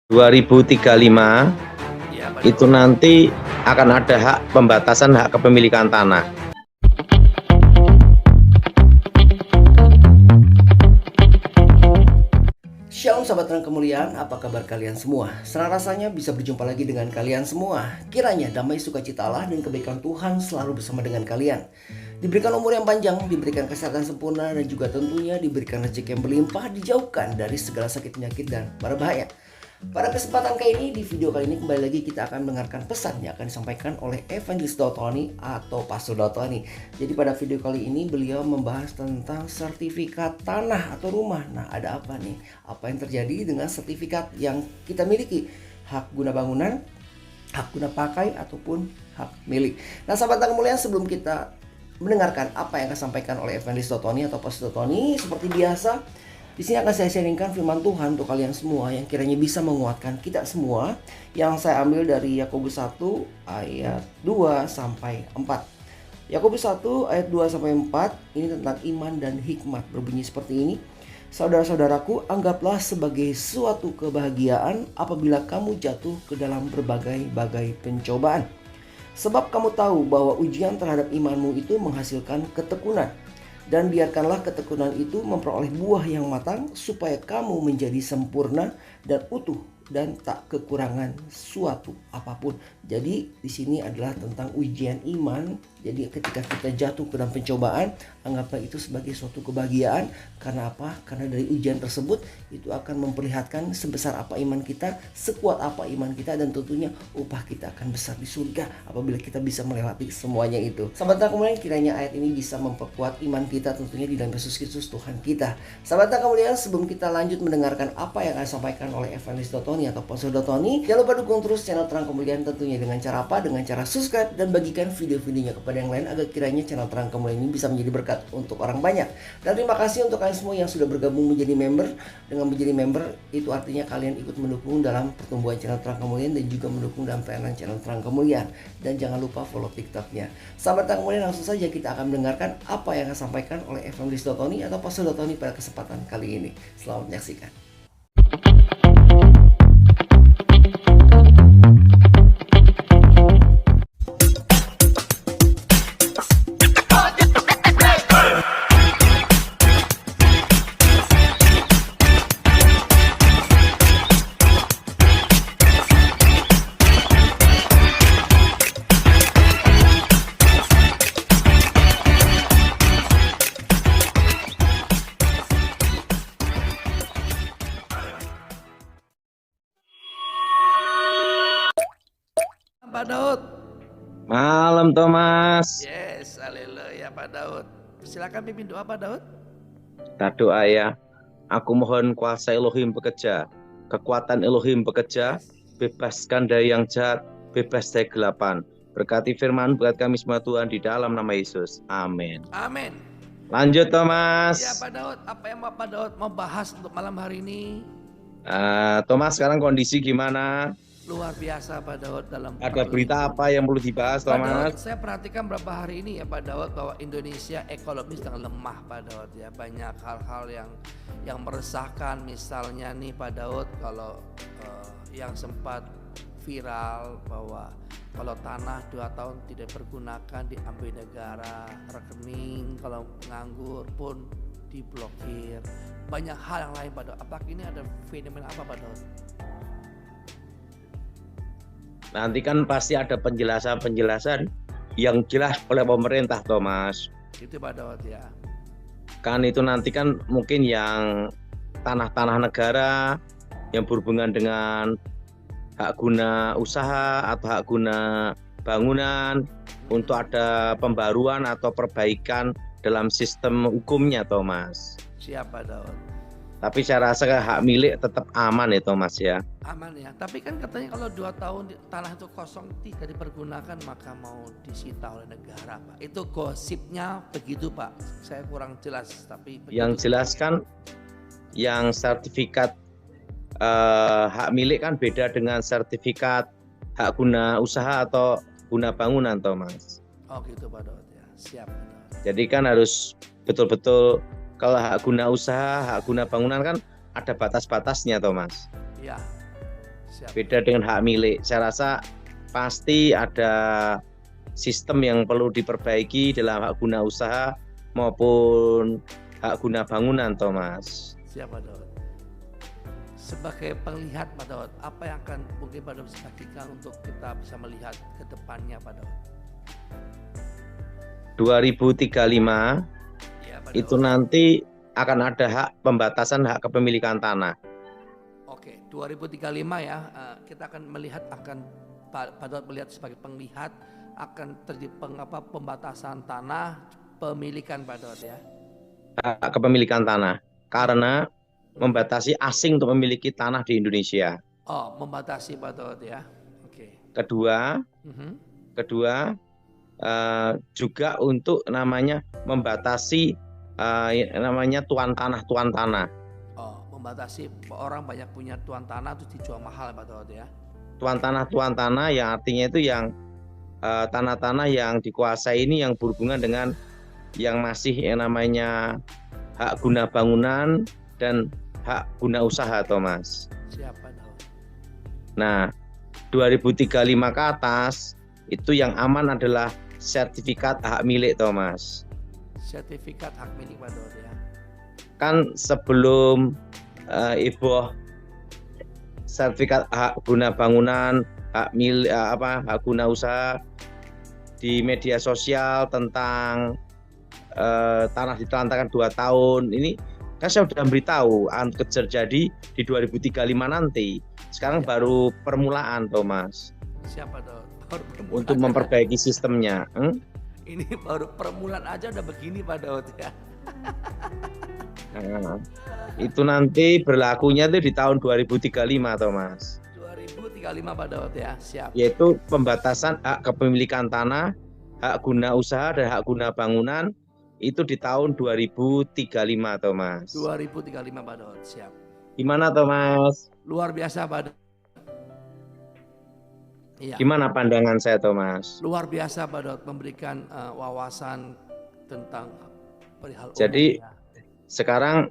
2035 Ya, Pak itu Daud. nanti akan ada hak pembatasan hak kepemilikan tanah. Shalom sahabat Terang Kemuliaan, apa kabar kalian semua? Senang rasanya bisa berjumpa lagi dengan kalian semua. Kiranya damai sukacita Allah dan kebaikan Tuhan selalu bersama dengan kalian. Diberikan umur yang panjang, diberikan kesehatan sempurna, dan juga tentunya diberikan rezeki yang berlimpah, dijauhkan dari segala sakit penyakit dan berbahaya. Pada kesempatan kali ini, di video kali ini kembali lagi kita akan mendengarkan pesan yang akan disampaikan oleh Evangelist Dotoni atau Pastor Dotoni. Jadi pada video kali ini beliau membahas tentang sertifikat tanah atau rumah. Nah, ada apa nih? Apa yang terjadi dengan sertifikat yang kita miliki? Hak guna bangunan, hak guna pakai, ataupun hak milik. Nah, sahabat yang mulia, sebelum kita mendengarkan apa yang akan disampaikan oleh Evangelist Dotoni atau Pastor Dotoni, seperti biasa, di sini akan saya sharingkan firman Tuhan untuk kalian semua yang kiranya bisa menguatkan kita semua, yang saya ambil dari Yakobus 1 ayat 2 sampai 4. Yakobus 1 ayat 2 sampai 4 ini tentang iman dan hikmat, berbunyi seperti ini. Saudara-saudaraku, anggaplah sebagai suatu kebahagiaan apabila kamu jatuh ke dalam berbagai-bagai pencobaan. Sebab kamu tahu bahwa ujian terhadap imanmu itu menghasilkan ketekunan. Dan biarkanlah ketekunan itu memperoleh buah yang matang, supaya kamu menjadi sempurna dan utuh dan tak kekurangan suatu apapun. Jadi di sini adalah tentang ujian iman. Jadi ketika kita jatuh ke dalam pencobaan, anggaplah itu sebagai suatu kebahagiaan. Karena apa? Karena dari ujian tersebut itu akan memperlihatkan sebesar apa iman kita, sekuat apa iman kita, dan tentunya upah kita akan besar di surga apabila kita bisa melewati semuanya itu. Sahabat, kemudian kiranya ayat ini bisa memperkuat iman kita tentunya di dalam Yesus Kristus Tuhan kita. Sahabat, kemudian sebelum kita lanjut mendengarkan apa yang akan disampaikan oleh Evangelist Dotoni atau Pastor Dotoni, jangan lupa dukung terus channel Terang Kemuliaan tentunya dengan cara apa? Dengan cara subscribe dan bagikan video-videonya kepada yang lain agar kiranya channel Terang Kemuliaan ini bisa menjadi berkat untuk orang banyak. Dan terima kasih untuk kalian semua yang sudah bergabung menjadi member. Dengan menjadi member itu artinya kalian ikut mendukung dalam pertumbuhan channel Terang Kemuliaan dan juga mendukung dalam pelayanan channel Terang Kemuliaan. Dan jangan lupa follow TikToknya. Sahabat Terang Kemuliaan, langsung saja kita akan mendengarkan apa yang akan disampaikan oleh Evangelist Dotoni atau Pastor Dotoni pada kesempatan kali ini. Selamat menyaksikan. Pak Daud. Malam Thomas. Yes, haleluya Pak Daud. Silakan pimpin doa Pak Daud. Kita doa ya. Aku mohon kuasa Elohim bekerja, kekuatan Elohim bekerja, bebaskan dari yang jahat, bebas dari kegelapan. Berkati firman buat kami semua Tuhan di dalam nama Yesus. Amin. Amin. Lanjut Thomas. Ya Pak Daud, apa yang Pak Daud mau bahas untuk malam hari ini? Thomas, sekarang kondisi gimana? Luar biasa Pak Daud dalam Ada berita apa yang perlu dibahas Pak Daud, Thomas? saya perhatikan beberapa hari ini ya Pak Daud bahwa Indonesia ekonomi sedang lemah Pak Daud ya. Banyak hal-hal yang meresahkan, misalnya nih Pak Daud, kalau yang sempat viral bahwa kalau tanah 2 tahun tidak pergunakan diambil negara, rekening kalau nganggur pun diblokir. Banyak hal yang lain Pak Daud. Apakah ini ada fenomena apa Pak Daud? Nanti kan pasti ada penjelasan-penjelasan yang jelas oleh pemerintah Thomas. Itu Pak Daud ya. Kan itu nanti kan mungkin yang tanah-tanah negara yang berhubungan dengan hak guna usaha atau hak guna bangunan untuk ada pembaruan atau perbaikan dalam sistem hukumnya Thomas. Siapa Daud? Tapi saya rasa hak milik tetap aman ya Thomas ya. Aman ya. Tapi kan katanya kalau 2 tahun tanah itu kosong tidak dipergunakan maka mau disita oleh negara Pak. Itu gosipnya begitu Pak. Saya kurang jelas tapi begitu. Yang jelas kan yang sertifikat hak milik kan beda dengan sertifikat hak guna usaha atau guna bangunan Thomas. Oh gitu Pak Daud ya. Siap Pak Daud. Jadi kan harus betul-betul, kalau hak guna usaha, hak guna bangunan kan ada batas-batasnya Thomas. Ya. Siap. Beda dengan hak milik. Saya rasa pasti ada sistem yang perlu diperbaiki dalam hak guna usaha maupun hak guna bangunan, Thomas. Siap, Pak Daud. Sebagai penglihat, Pak Daud, apa yang akan mungkin Pak Daud bisa bagikan untuk kita bisa melihat ke depannya, Pak Daud? 2035 Ya, Pak itu Daud. nanti akan ada hak pembatasan hak kepemilikan tanah. Oke, 2035 ya, kita akan melihat Pak Daud melihat sebagai penglihat akan terjadi pembatasan tanah pemilikan, Pak Daud ya. Hak kepemilikan tanah karena membatasi asing untuk memiliki tanah di Indonesia. Oh, membatasi, Pak Daud ya. Oke. Kedua, juga untuk namanya membatasi namanya tuan tanah. Oh, membatasi orang banyak punya tuan tanah terus dijual mahal, Pak Daud ya. Tuan tanah yang artinya itu yang tanah-tanah yang dikuasai ini yang berhubungan dengan yang masih yang namanya hak guna bangunan dan hak guna usaha, Thomas. Siapa, Daud? Nah, 2035 ke atas itu yang aman adalah sertifikat hak milik, Thomas. Sertifikat hak milik, Pak Daud ya. Kan sebelum iboh sertifikat hak guna bangunan, hak milik hak guna usaha di media sosial tentang tanah ditelantarkan 2 tahun ini kan saya sudah beritahu akan terjadi di 2035 nanti. Sekarang baru permulaan, Thomas. Siapa, Daud? Untuk memperbaiki sistemnya. Ini baru permulaan aja udah begini, Pak Daud ya. Nah, itu nanti berlakunya itu di tahun 2035, Thomas. 2035, Pak Daud ya, siap. Yaitu pembatasan hak kepemilikan tanah, hak guna usaha dan hak guna bangunan itu di tahun 2035, Thomas. 2035, Pak Daud, siap. Gimana, Thomas? Luar biasa, Pak Daud. Iya. Gimana pandangan saya, Thomas? Luar biasa, Pak Daud, memberikan wawasan tentang perihal umum. Jadi ya. sekarang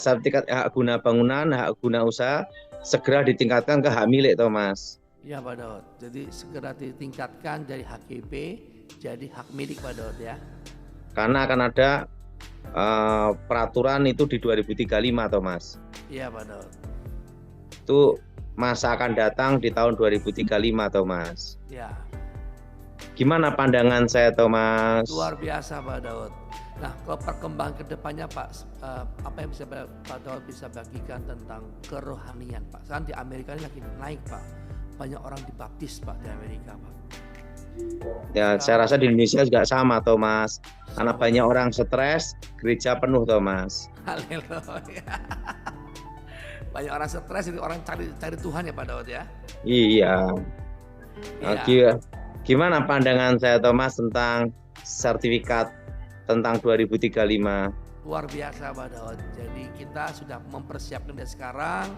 sertifikat hak guna bangunan, hak guna usaha segera ditingkatkan ke hak milik, Thomas. Iya, Pak Daud. Jadi segera ditingkatkan dari HGB jadi hak milik, Pak Daud ya. Karena akan ada peraturan itu di 2035, Thomas. Iya, Pak Daud. Itu masa akan datang di tahun 2035, Thomas. Ya. Gimana pandangan saya, Thomas? Luar biasa, Pak Daud. Nah, kalau perkembangan kedepannya, Pak, apa yang bisa Pak Daud bisa bagikan tentang kerohanian, Pak? Sekarang di Amerika ini lagi naik, Pak. Banyak orang dibaptis, Pak, di Amerika, Pak. Ya, saya rasa di Indonesia juga sama, Thomas. Karena banyak orang stres, gereja penuh, Thomas. Haleluya. Banyak orang stres, jadi orang cari Tuhan ya, Pak Daud ya. Iya. Iya. Gimana pandangan saya, Thomas, tentang sertifikat tentang 2035? Luar biasa, Pak Daud. Jadi kita sudah mempersiapkan dari sekarang,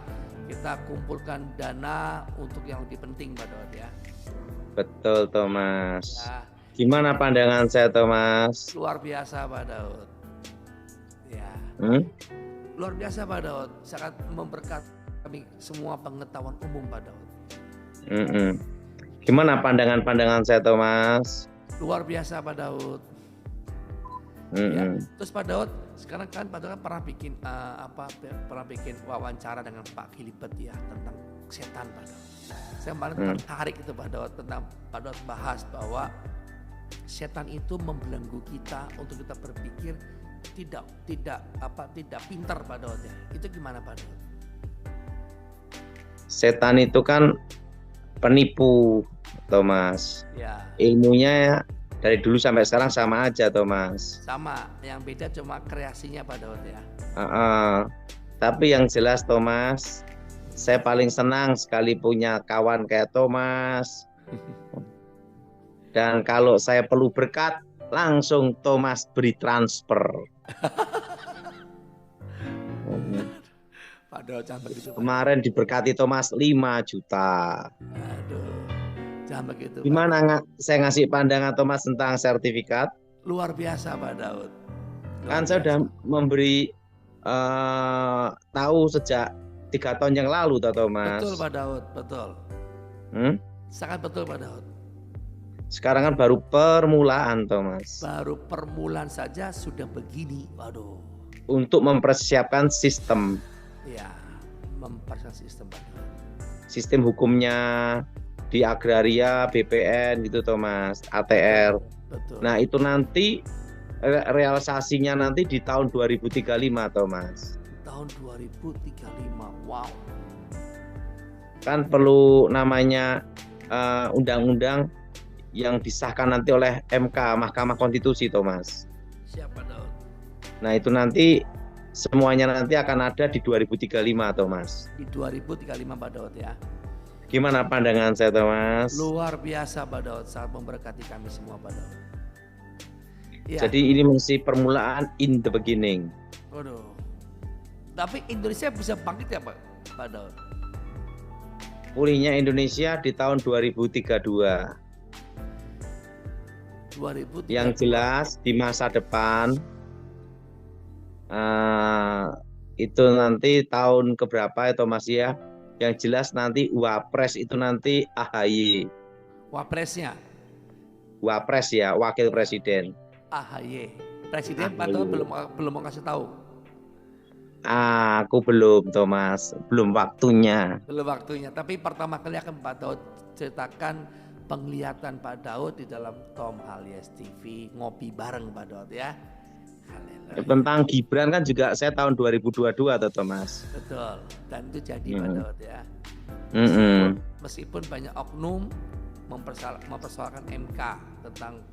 kita kumpulkan dana untuk yang lebih penting, Pak Daud ya. Betul, Thomas. Ya. Gimana pandangan saya, Thomas? Luar biasa, Pak Daud. Ya. Luar biasa, Pak Daud. Sangat memberkati kami semua pengetahuan umum, Pak Daud. Gimana pandangan saya, Thomas? Luar biasa, Pak Daud. Ya. Terus Pak Daud, sekarang kan Pak Daud pernah bikin pernah bikin wawancara dengan Pak Gilbert ya tentang setan, Pak Daud. Saya kemarin tertarik itu, Pak Daud, tentang Pak Daud bahas bahwa setan itu membelenggu kita untuk kita berpikir tidak pintar, Pak Daud ya. Itu gimana, Pak Daud? Setan itu kan penipu, Thomas. Ya. Ilmunya dari dulu sampai sekarang sama aja, Thomas. Sama, yang beda cuma kreasinya, Pak Daud ya. Tapi yang jelas, Thomas, saya paling senang sekali punya kawan kayak Thomas. Dan kalau saya perlu berkat, langsung Thomas beri transfer. Pak Daud, jangan begitu, Pak. Kemarin diberkati Thomas 5 juta. Aduh, jangan begitu, Pak. Gimana saya ngasih pandangan Thomas tentang sertifikat? Luar biasa, Pak Daud. Kan saya sudah memberi tahu sejak 3 tahun yang lalu, toh Mas. Betul Pak Daud, betul. Sangat betul Pak Daud. Sekarang kan baru permulaan, toh Mas. Baru permulaan saja sudah begini, waduh. Untuk mempersiapkan sistem. Ya, mempersiapkan sistem Pak Daud. Sistem hukumnya di agraria, BPN gitu, toh Mas, ATR. Betul. Nah itu nanti realisasinya nanti di tahun 2035, toh Mas. Tahun 2035, wow. Kan perlu namanya undang-undang yang disahkan nanti oleh MK, Mahkamah Konstitusi, toh Mas. Siapa Daud? Nah itu nanti semuanya nanti akan ada di 2035, toh Mas. Di 2035 Pak Daud ya. Gimana pandangan saya, toh Mas? Luar biasa Pak Daud, sangat memberkati kami semua Pak Daud. Ya. Jadi ini masih permulaan, in the beginning. Waduh. Tapi Indonesia bisa bangkit ya Pak Daud? Pulihnya Indonesia di tahun 2032. 2032. Yang jelas di masa depan itu nanti tahun keberapa itu Mas ya? Yang jelas nanti Wapres itu nanti AHY. Wapresnya? Wapres ya, Wakil Presiden. AHY. Presiden Pak Daud belum mau kasih tahu. Aku belum, Thomas, belum waktunya. Belum waktunya. Tapi pertama kali akan Pak Daud ceritakan penglihatan Pak Daud di dalam Tom Alias TV, ngopi bareng Pak Daud ya. Haleluya. Tentang Gibran kan juga saya tahun 2022 tuh, Thomas. Betul. Dan itu jadi Pak Daud ya. Meskipun banyak oknum mempersoalkan MK tentang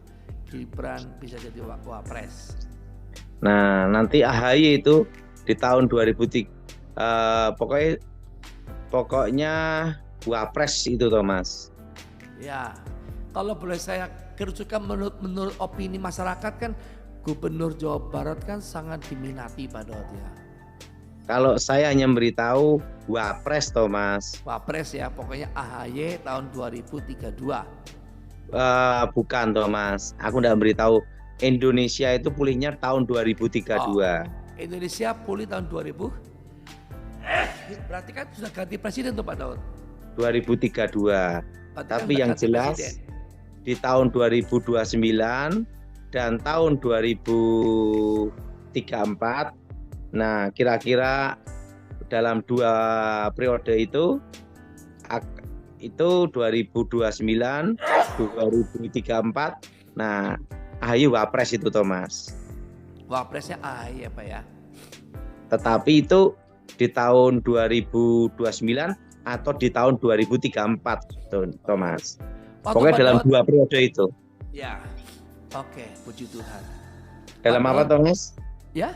Gibran bisa jadi Wapres. Nah, nanti AHY itu di tahun 2003 pokoknya Wapres itu, Thomas. Ya, kalau boleh saya kerucutkan menurut opini masyarakat kan Gubernur Jawa Barat kan sangat diminati Pak Daud ya. Kalau saya hanya memberitahu Wapres, Thomas. Wapres ya, pokoknya AHY tahun 2032. Bukan, Thomas. Aku tidak memberitahu Indonesia itu pulihnya tahun 2032. Indonesia pulih tahun 2000. Berarti kan sudah ganti presiden tuh Pak Daud. 2032. Tapi yang jelas presiden di tahun 2029 dan tahun 2034. Nah, kira-kira dalam 2 periode itu 2029, 2034. Nah, AHY Wapres itu, Thomas. Wapresnya AHY ya Pak ya. Tetapi itu di tahun 2029 atau di tahun 2034, Thomas. Pokoknya dalam 2 periode itu. Ya, oke, puji Tuhan. Dalam apa, Thomas? Ya?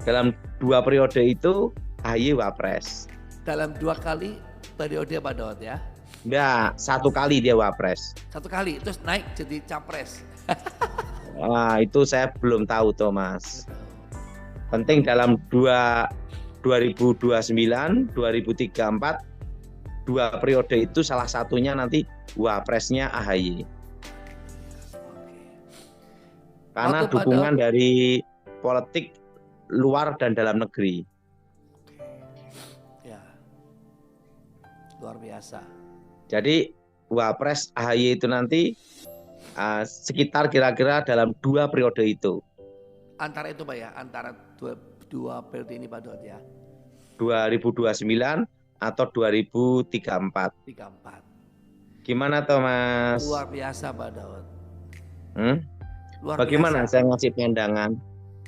Dalam 2 periode itu AHY Wapres. Dalam 2 kali periode Pak Daud ya? Enggak, 1 kali dia Wapres. 1 kali, terus naik jadi Capres. Wah, itu saya belum tahu, Thomas. Penting dalam 2029, 2034, 2 periode itu salah satunya nanti Wapresnya AHY. Karena dukungan dari politik luar dan dalam negeri. Ya, luar biasa. Jadi Wapres AHY itu nanti sekitar kira-kira dalam 2 periode itu. Antara itu Pak ya, antara dua periode ini Pak Daud ya. 2029 atau 2034. 34. Gimana, Thomas? Luar biasa Pak Daud. Luar Bagaimana biasa. saya ngasih pandangan?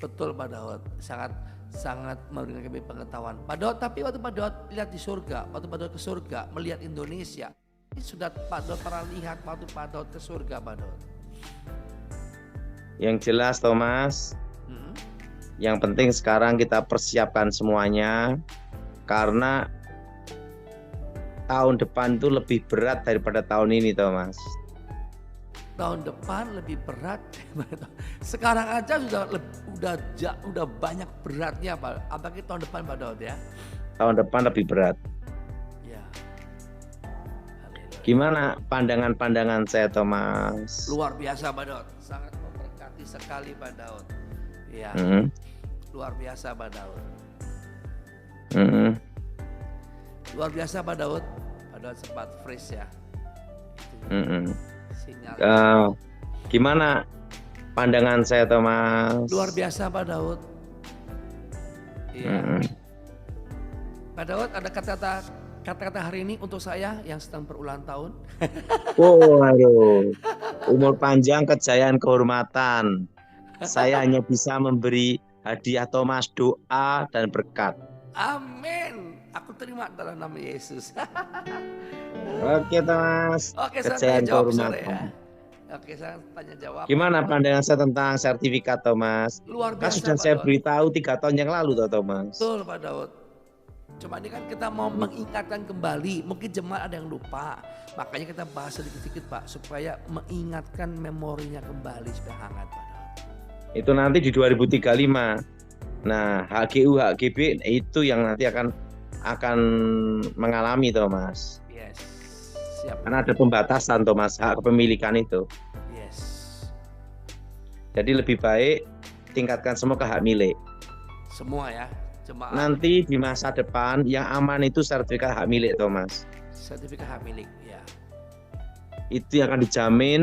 Betul Pak Daud, sangat memberikan kami pengetahuan. Pak Daud, tapi waktu Pak Daud lihat di surga, waktu Pak Daud ke surga, melihat Indonesia, ini sudah Pak Daud pernah lihat waktu Pak Daud ke surga, Pak Daud? Yang jelas, Thomas, yang penting sekarang kita persiapkan semuanya, karena tahun depan itu lebih berat daripada tahun ini, Thomas. Tahun depan lebih berat. Sekarang aja udah banyak beratnya Pak. Apalagi tahun depan Pak Daud ya. Tahun depan lebih berat. Ya. Gimana pandangan-pandangan saya, Thomas? Luar biasa Pak Daud. Sangat memberkati sekali Pak Daud. Ya. Luar biasa Pak Daud. Luar biasa Pak Daud. Pak Daud sempat freeze ya. Sinyal. Gimana pandangan saya Thomas? Luar biasa Pak Daud. Iya. Pak Daud, ada kata-kata hari ini untuk saya yang sedang berulang tahun. Waduh, umur panjang, kejayaan, kehormatan. Saya hanya bisa memberi hadiah Thomas, doa dan berkat. Amin. Aku terima dalam nama Yesus. Oke Thomas. Oke, saya Kejayaan, tanya jawab sore kehormatan. ya. Oke, saya tanya jawab. Gimana pandangan saya tentang sertifikat Thomas? Luar Kan biasa sudah Pak saya Daud. beritahu 3 tahun yang lalu toh Thomas. Betul Pak Daud. Cuma ini kan kita mau mengingatkan kembali. Mungkin jemaat ada yang lupa. Makanya kita bahas sedikit-sedikit Pak. Supaya mengingatkan memorinya kembali supaya hangat Pak Daud. Itu nanti di 2035. Nah, HGU, HGB itu yang nanti akan mengalami Thomas. Yes. Siap. Karena ada pembatasan Thomas, hak kepemilikan itu. Yes. Jadi lebih baik tingkatkan semua ke hak milik. Semua ya. Jemaat. Nanti di masa depan yang aman itu sertifikat hak milik Thomas. Sertifikat hak milik ya. Itu yang akan dijamin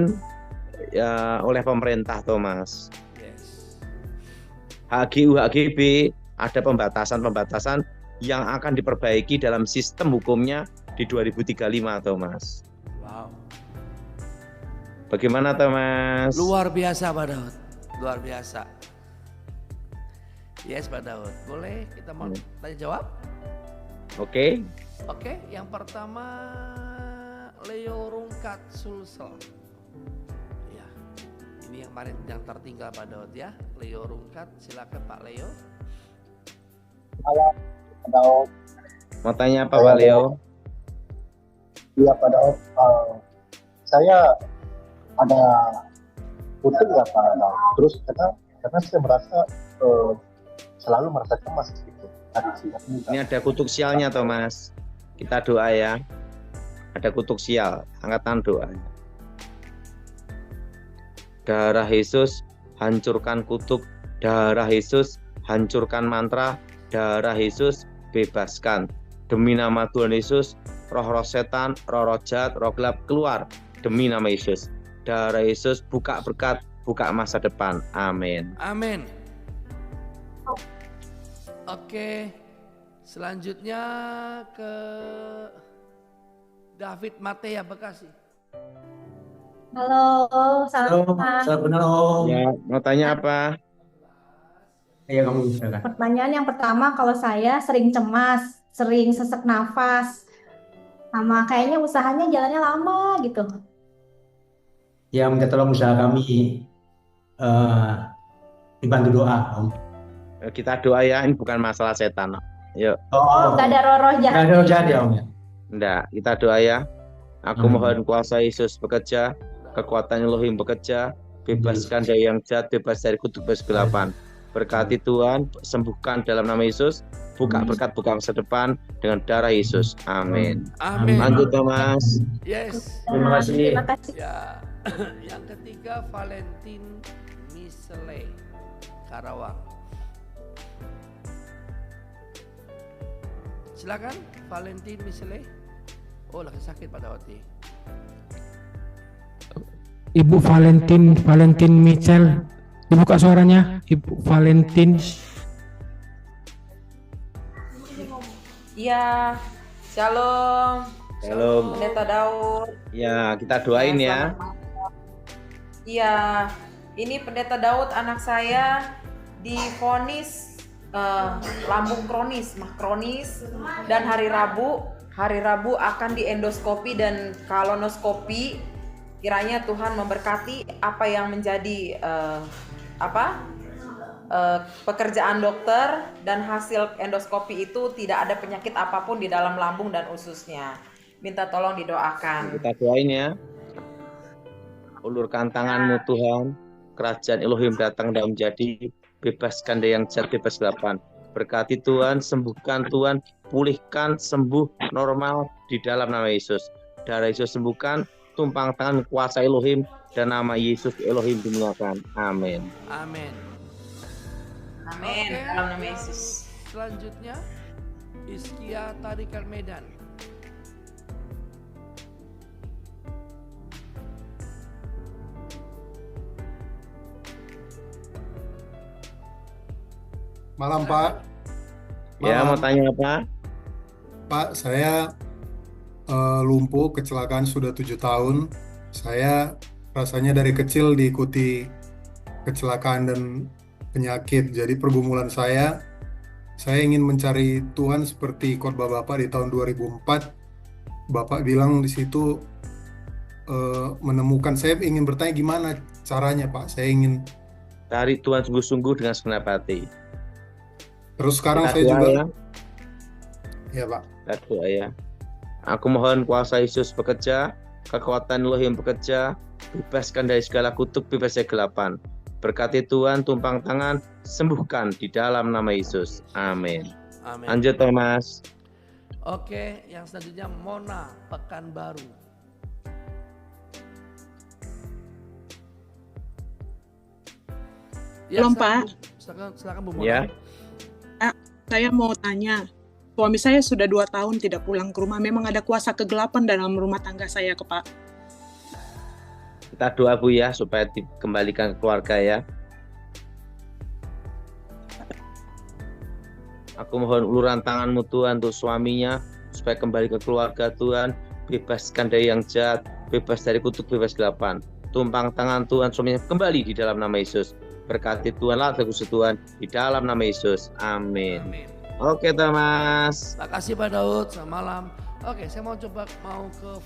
ya, oleh pemerintah Thomas. Yes. HGU, HGB ada pembatasan-pembatasan yang akan diperbaiki dalam sistem hukumnya di 2035 Thomas. Wow. Bagaimana Thomas? Luar biasa Pak Daud. Luar biasa. Yes Pak Daud. Boleh kita mau tanya jawab? Oke. Oke, yang pertama Leo Rungkat Sulsel. Ya, ini yang kemarin yang tertinggal Pak Daud ya. Leo Rungkat, silakan Pak Leo. Halo, Pak Daud. Mau tanya apa Pak Leo? Iya Pak Daud. Saya ada kutuk nggak Pak Daud? Terus karena saya merasa selalu merasa cemas gitu. Ini ada kutuk sialnya Thomas. Kita doa ya. Ada kutuk sial, angkatan doa. Darah Yesus hancurkan kutuk, darah Yesus hancurkan mantra, darah Yesus bebaskan. Demi nama Tuhan Yesus, roh-roh setan, roh-roh jahat, roh gelap keluar. Demi nama Yesus. Darah Yesus buka berkat, buka masa depan. Amin. Amin. Oke, selanjutnya ke David Matea Bekasi. Halo, salam. Ya, mau tanya apa? Iya kamu bisa. Pertanyaan yang pertama, kalau saya sering cemas, sering sesak nafas, sama kayaknya usahanya jalannya lama gitu. Ya minta tolong usaha kami dibantu doa Om. Kita doa ya, ini bukan masalah setan. Yuk. Oh, nggak ada roh Nggak jahat. ada roh jahat ya Om ya. Enggak, kita doa ya. Aku mohon kuasa Yesus bekerja, kekuatan Elohim bekerja, bebaskan dari yang jahat, bebas dari kutuk kegelapan. Berkati Tuhan, sembuhkan dalam nama Yesus, buka berkat, buka masa depan dengan darah Yesus. Amin. Amin. Lanjut Thomas. Yes. Terima kasih. Terima kasih. Ya. Yang ketiga Valentin Misele, Karawang. Silakan Valentin Misele. Oh, lagi sakit Pak Daud nih. Ibu Valentin Michel, dibuka suaranya, Ibu Valentin. Iya, shalom. Shalom. Pendeta Daud. Ya, kita doain ya. Selamat malam. Iya, ini Pendeta Daud anak saya divonis lambung kronis, mah kronis, dan hari Rabu akan diendoskopi dan kolonoskopi. Kiranya Tuhan memberkati apa yang menjadi pekerjaan dokter, dan hasil endoskopi itu tidak ada penyakit apapun di dalam lambung dan ususnya. Minta tolong didoakan. Kita doain ya. Ulurkan tanganmu Tuhan, kerajaan Elohim datang dan menjadi, bebaskan dari yang jahat, bebas kegelapan. Berkati Tuhan, sembuhkan Tuhan, pulihkan, sembuh, normal di dalam nama Yesus. Darah Yesus sembuhkan, tumpang tangan kuasa Elohim, dan nama Yesus Elohim dimuliakan. Amin. Amin. Amin. Oke, Dalam nama yang Yesus. Selanjutnya Iskia Tarikan Medan. Malam Pak. Ya, mau Malam tanya apa? Pak, saya lumpuh kecelakaan sudah 7 tahun. Saya rasanya dari kecil diikuti kecelakaan dan penyakit. Jadi pergumulan saya ingin mencari Tuhan seperti khotbah Bapak di tahun 2004. Bapak bilang di situ menemukan. Saya ingin bertanya gimana caranya Pak. Saya ingin. Cari Tuhan sungguh-sungguh dengan segenap hati. Terus sekarang Kita saya doa juga. ya. Ya Pak. Kita doa ya. Aku mohon kuasa Yesus bekerja, kekuatan Roh yang bekerja, bebaskan dari segala kutuk, bebas dari kegelapan. Berkati Tuhan, tumpang tangan, sembuhkan di dalam nama Yesus. Amin. Amin. Lanjut Thomas. Oke, yang selanjutnya Mona Pekanbaru. Ya, Belum, Pak. Silakan Bu Mona. Ya. Saya mau tanya, suami saya sudah 2 tahun tidak pulang ke rumah. Memang ada kuasa kegelapan dalam rumah tangga saya, Pak. Kita doa Bu ya supaya dikembalikan ke keluarga ya. Aku mohon uluran tanganmu Tuhan untuk suaminya supaya kembali ke keluarga Tuhan, bebaskan dari yang jahat, bebas dari kutuk, bebas kegelapan. Tumpang tangan Tuhan suaminya kembali di dalam nama Yesus. Berkati Tuhan, latih khusus Tuhan di dalam nama Yesus. Amin. Amin. Oke Thomas. Terima kasih Pak Daud, selamat malam. Oke, saya mau ke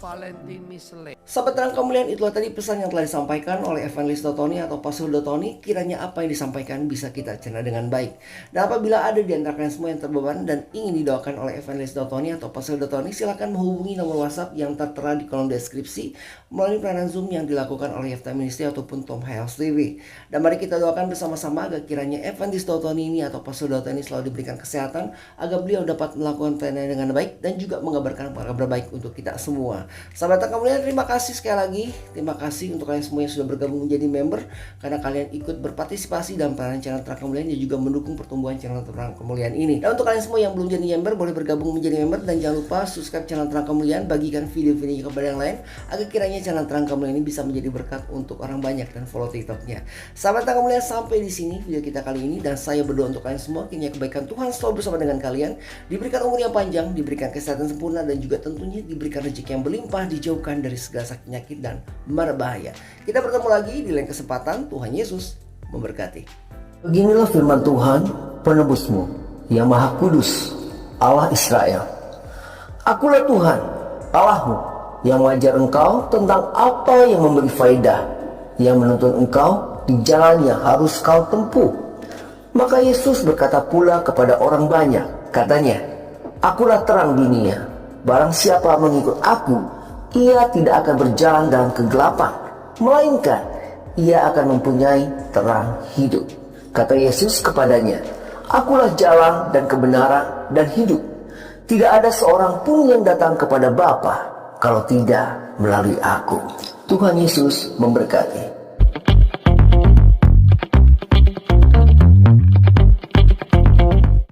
Valentin Misle. Sahabat terang kemuliaan, itulah tadi pesan yang telah disampaikan oleh Evangelis Dotoni atau Pastor Dotoni. Kiranya apa yang disampaikan bisa kita cerna dengan baik. Dan apabila ada di antara kalian semua yang terbeban dan ingin didoakan oleh Evangelis Dotoni atau Pastor Dotoni, silakan menghubungi nomor WhatsApp yang tertera di kolom deskripsi melalui pelayanan Zoom yang dilakukan oleh FT Ministry ataupun Tom Hales TV. Dan mari kita doakan bersama-sama agar kiranya Evangelis Dotoni ini atau Pastor Dotoni selalu diberikan kesehatan, agar beliau dapat melakukan pelayanan dengan baik dan juga mengabarkan kabar baik untuk kita semua. Sahabat kemuliaan, terima kasih sekali lagi. Terima kasih untuk kalian semua yang sudah bergabung menjadi member, karena kalian ikut berpartisipasi dalam pelayanan channel Terang Kemuliaan dan juga mendukung pertumbuhan channel Terang Kemuliaan ini. Dan untuk kalian semua yang belum jadi member, boleh bergabung menjadi member dan jangan lupa subscribe channel Terang Kemuliaan, bagikan video-videonya kepada yang lain agar kiranya channel Terang Kemuliaan ini bisa menjadi berkat untuk orang banyak dan follow TikToknya. Sahabat Terang Kemuliaan, sampai di sini video kita kali ini dan saya berdoa untuk kalian semua kiranya kebaikan Tuhan selalu bersama dengan kalian, diberikan umur yang panjang, diberikan kesehatan sempurna dan juga tentunya diberikan rezeki yang berlimpah, dijauhkan dari segala sakit penyakit dan mara bahaya. Kita bertemu lagi di lain kesempatan. Tuhan Yesus memberkati. Beginilah firman Tuhan, penebusmu yang Maha Kudus, Allah Israel. Akulah Tuhan, Allahmu, yang mengajar engkau tentang apa yang memberi faedah, yang menuntun engkau di jalan yang harus kau tempuh. Maka Yesus berkata pula kepada orang banyak, katanya, Akulah terang dunia. Barang siapa mengikut aku, ia tidak akan berjalan dalam kegelapan, melainkan ia akan mempunyai terang hidup. Kata Yesus kepadanya, Akulah jalan dan kebenaran dan hidup. Tidak ada seorang pun yang datang kepada Bapa kalau tidak melalui aku. Tuhan Yesus memberkati.